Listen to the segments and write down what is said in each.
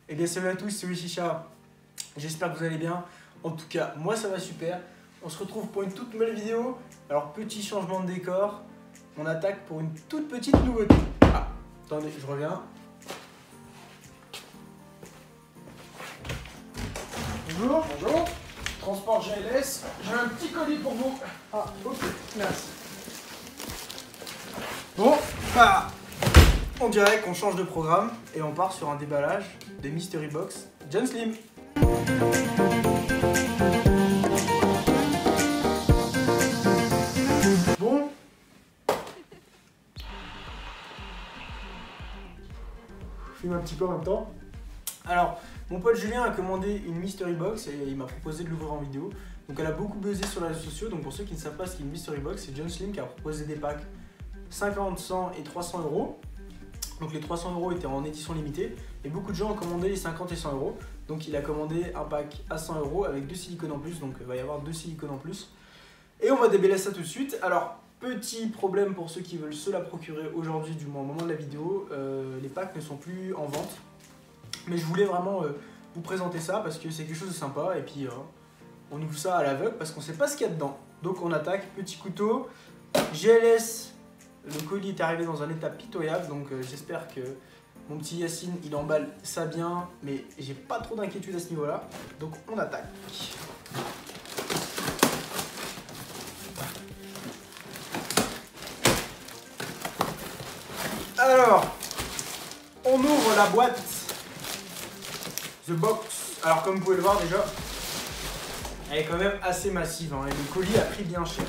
Et bien salut à tous, c'est Louis Chicha. J'espère que vous allez bien. En tout cas, moi ça va super. On se retrouve pour une toute nouvelle vidéo. Alors petit changement de décor. On attaque pour une toute petite nouveauté. Ah, attendez, je reviens. Bonjour. Bonjour. Transport GLS. J'ai un petit colis pour vous. Ah, ok, merci. Bon, bah, on dirait qu'on change de programme et on part sur un déballage des Mystery Box John Slim. Bon. Je filme un petit peu en même temps. Alors, mon pote Julien a commandé une Mystery Box et il m'a proposé de l'ouvrir en vidéo. Donc elle a beaucoup buzzé sur les réseaux sociaux. Donc pour ceux qui ne savent pas ce qu'est une Mystery Box, c'est John Slim qui a proposé des packs 50, 100 et 300 euros. Donc les 300 euros étaient en édition limitée et beaucoup de gens ont commandé les 50 et 100 euros. Donc il a commandé un pack à 100 euros avec 2 silicones en plus. Donc il va y avoir 2 silicones en plus. Et on va déballer ça tout de suite. Alors, petit problème pour ceux qui veulent se la procurer aujourd'hui, du moins au moment de la vidéo, les packs ne sont plus en vente. Mais je voulais vraiment vous présenter ça parce que c'est quelque chose de sympa. Et puis on ouvre ça à l'aveugle parce qu'on ne sait pas ce qu'il y a dedans. Donc on attaque, petit couteau, GLS. Le colis est arrivé dans un état pitoyable, donc j'espère que mon petit Yacine il emballe ça bien, mais j'ai pas trop d'inquiétude à ce niveau-là. Donc on attaque. Alors, on ouvre la boîte The Box. Alors comme vous pouvez le voir déjà, elle est quand même assez massive, hein, et le colis a pris bien cher.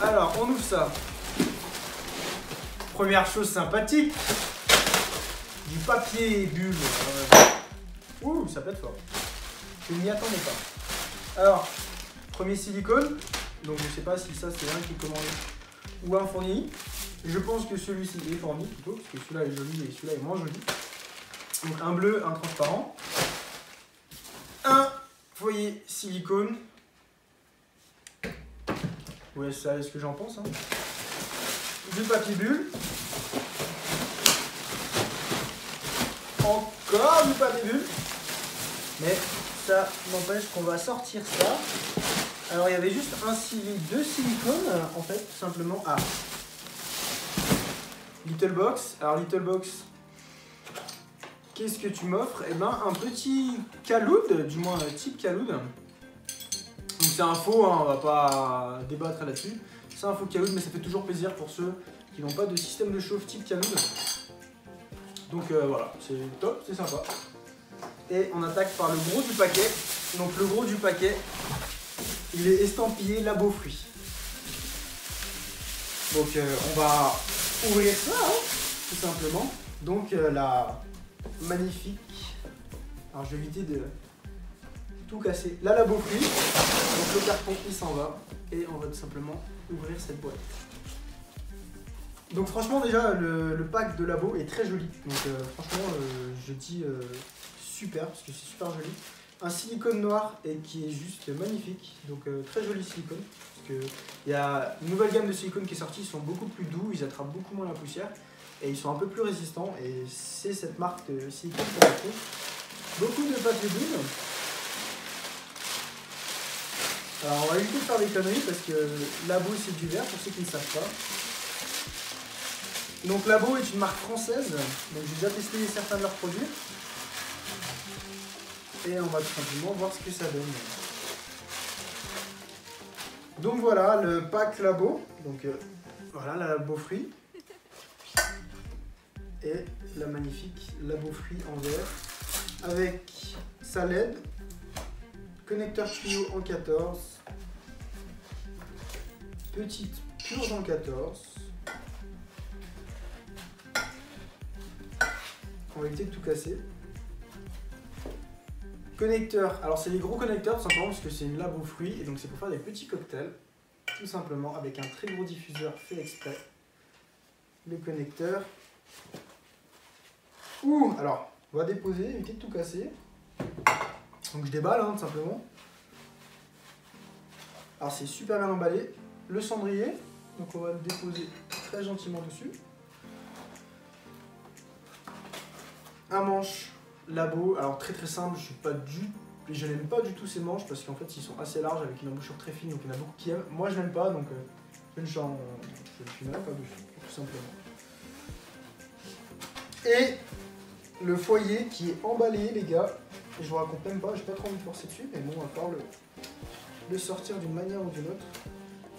Alors, on ouvre ça. Première chose sympathique, du papier bulle. Ouh, ça pète fort. Je n'y attendais pas. Alors, premier silicone. Donc je sais pas si ça c'est un qui est commandé ou un fourni. Je pense que celui-ci est fourni plutôt, parce que celui-là est joli et celui-là est moins joli. Donc un bleu, un transparent. Un foyer silicone. Ouais, ça c'est ce que j'en pense. Hein. Du papier bulle. Encore du papier bulle. Mais ça n'empêche qu'on va sortir ça. Alors il y avait juste deux silicones en fait, tout simplement. Ah. Little Box. Alors Little Box, qu'est-ce que tu m'offres? Eh ben un petit Khaloud, du moins type Khaloud. Donc c'est un faux, hein, on va pas débattre là-dessus. C'est un faux Khaloud, mais ça fait toujours plaisir pour ceux qui n'ont pas de système de chauffe type Khaloud. Donc voilà, c'est top, c'est sympa. Et on attaque par le gros du paquet. Donc le gros du paquet, il est estampillé Labo Fruits. Donc on va ouvrir ça, hein, tout simplement. Donc la magnifique, alors je vais éviter de tout casser, la Labo Fruits. Donc le carton il s'en va et on va tout simplement ouvrir cette boîte. Donc franchement déjà le pack de Labo est très joli. Donc franchement je dis super parce que c'est super joli. Un silicone noir et qui est juste magnifique. Donc très joli silicone. Parce que il y a une nouvelle gamme de silicone qui est sortie, ils sont beaucoup plus doux, ils attrapent beaucoup moins la poussière et ils sont un peu plus résistants. Et c'est cette marque de silicone qu'on retrouve. Beaucoup de papier bulle. Alors on va éviter de faire des conneries parce que Labo c'est du verre pour ceux qui ne savent pas. Donc Labo est une marque française, donc j'ai déjà testé certains de leurs produits. Et on va tout simplement voir ce que ça donne. Donc voilà le pack Labo, donc voilà la Labo Fruits. Et la magnifique Labo Fruits en verre, avec sa LED, connecteur tuyau en 14, petite purge en 14. On va éviter de tout casser. Connecteur, alors c'est les gros connecteurs tout simplement parce que c'est une Labo Fruits et donc c'est pour faire des petits cocktails. Tout simplement avec un très gros diffuseur fait exprès. Le connecteur. Ouh, alors on va déposer, éviter de tout casser. Donc je déballe hein, tout simplement. Alors c'est super bien emballé. Le cendrier, donc on va le déposer très gentiment dessus. Un manche labo, alors très simple, je n'aime pas du tout ces manches parce qu'en fait ils sont assez larges avec une embouchure très fine, donc il y en a beaucoup qui aiment. Moi je n'aime pas, donc je ne suis même pas dessus, tout simplement. Et le foyer qui est emballé, les gars, et je vous raconte même pas, j'ai pas trop envie de forcer dessus, mais bon, on va pouvoir le sortir d'une manière ou d'une autre.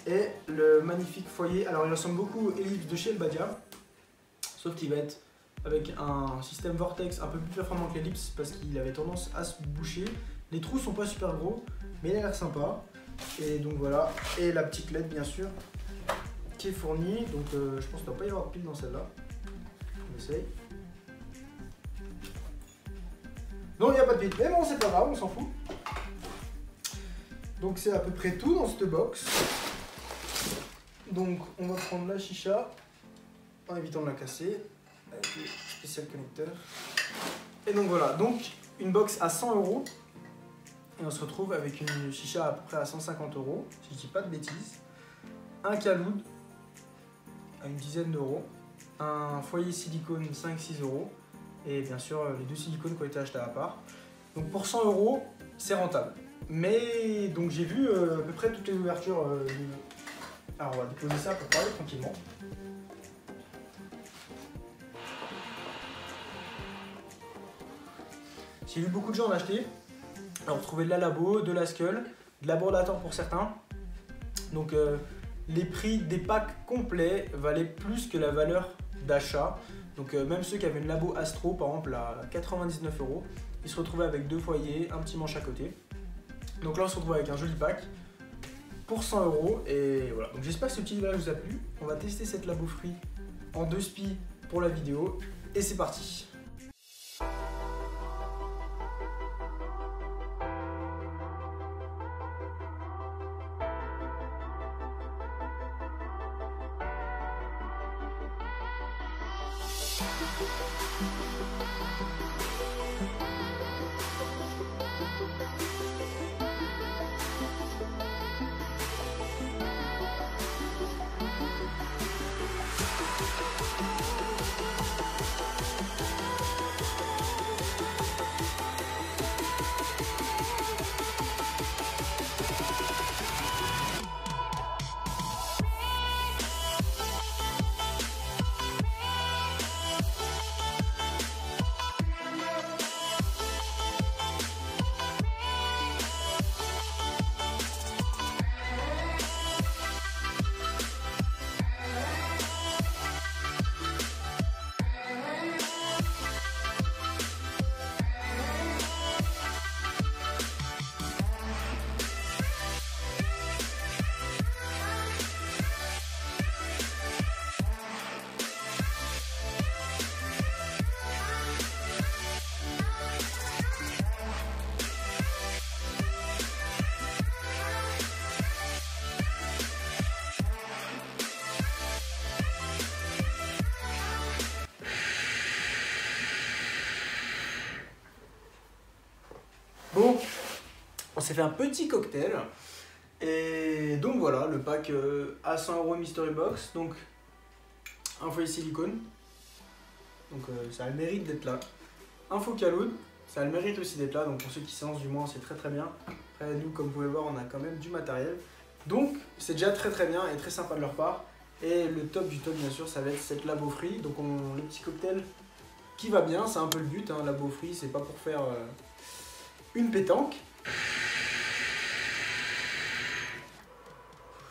Et le magnifique foyer, alors il ressemble beaucoup aux Ellipse de chez Elbadia, sauf qu'il va être avec un système vortex un peu plus performant que l'Ellipse parce qu'il avait tendance à se boucher. Les trous sont pas super gros, mais il a l'air sympa. Et donc voilà, et la petite LED bien sûr qui est fournie, donc je pense qu'il ne doit pas y avoir de pile dans celle-là. On essaye. Non, il n'y a pas de pile, mais bon, c'est pas grave, on s'en fout. Donc c'est à peu près tout dans cette box. Donc on va prendre la chicha en évitant de la casser avec le spécial connecteur. Et donc voilà, donc une box à 100 € et on se retrouve avec une chicha à peu près à 150 €, si je dis pas de bêtises. Un caloud à une dizaine d'euros, un foyer silicone 5-6 € et bien sûr les 2 silicones qui ont été achetés à part. Donc pour 100 € c'est rentable. Mais donc j'ai vu à peu près toutes les ouvertures. Alors on va déposer ça pour parler tranquillement. J'ai vu beaucoup de gens en acheter. Alors trouver de la Labo, de la Skull, de la Brodator pour certains. Donc les prix des packs complets valaient plus que la valeur d'achat. Donc même ceux qui avaient une Labo Astro par exemple à 99 €, ils se retrouvaient avec 2 foyers, un petit manche à côté. Donc là on se retrouve avec un joli pack pour 100 € et voilà. Donc j'espère que ce petit vidéo vous a plu. On va tester cette Labo Free en 2 spi pour la vidéo et c'est parti. Bon, on s'est fait un petit cocktail et donc voilà le pack à 100 € Mystery Box, donc un foyer silicone, donc ça a le mérite d'être là, un faux caloud, ça a le mérite aussi d'être là, donc pour ceux qui séancent du moins c'est très bien. Après nous comme vous pouvez voir on a quand même du matériel, donc c'est déjà très bien et très sympa de leur part. Et le top du top bien sûr ça va être cette Labo Free, donc le petit cocktail qui va bien, c'est un peu le but, hein, Labo Free c'est pas pour faire une pétanque.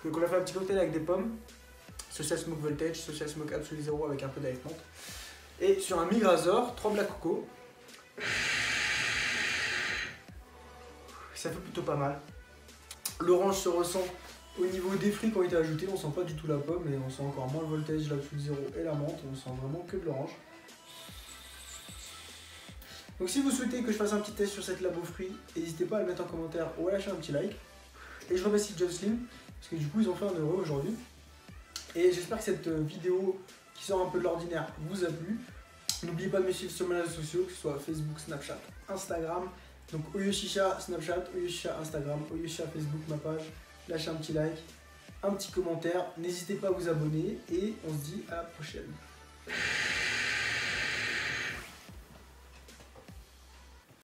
Donc on a fait un petit cocktail avec des pommes, Social Smoke Voltage, Social Smoke Absolute Zero avec un peu d'Ice Monk. Et sur un Migrazor, 3 Black Coco. Ça fait plutôt pas mal. L'orange se ressent au niveau des fruits qui ont été ajoutés, on sent pas du tout la pomme, mais on sent encore moins le Voltage, l'Absolute Zero et la menthe, on sent vraiment que de l'orange. Donc si vous souhaitez que je fasse un petit test sur cette Labo Free, n'hésitez pas à le mettre en commentaire ou à lâcher un petit like. Et je remercie John Slim, parce que du coup ils ont fait un heureux aujourd'hui. Et j'espère que cette vidéo qui sort un peu de l'ordinaire vous a plu. N'oubliez pas de me suivre sur mes réseaux sociaux, que ce soit Facebook, Snapchat, Instagram. Donc Oyoshisha Snapchat, Oyoshisha Instagram, Oyoshisha Facebook, ma page. Lâchez un petit like, un petit commentaire. N'hésitez pas à vous abonner et on se dit à la prochaine.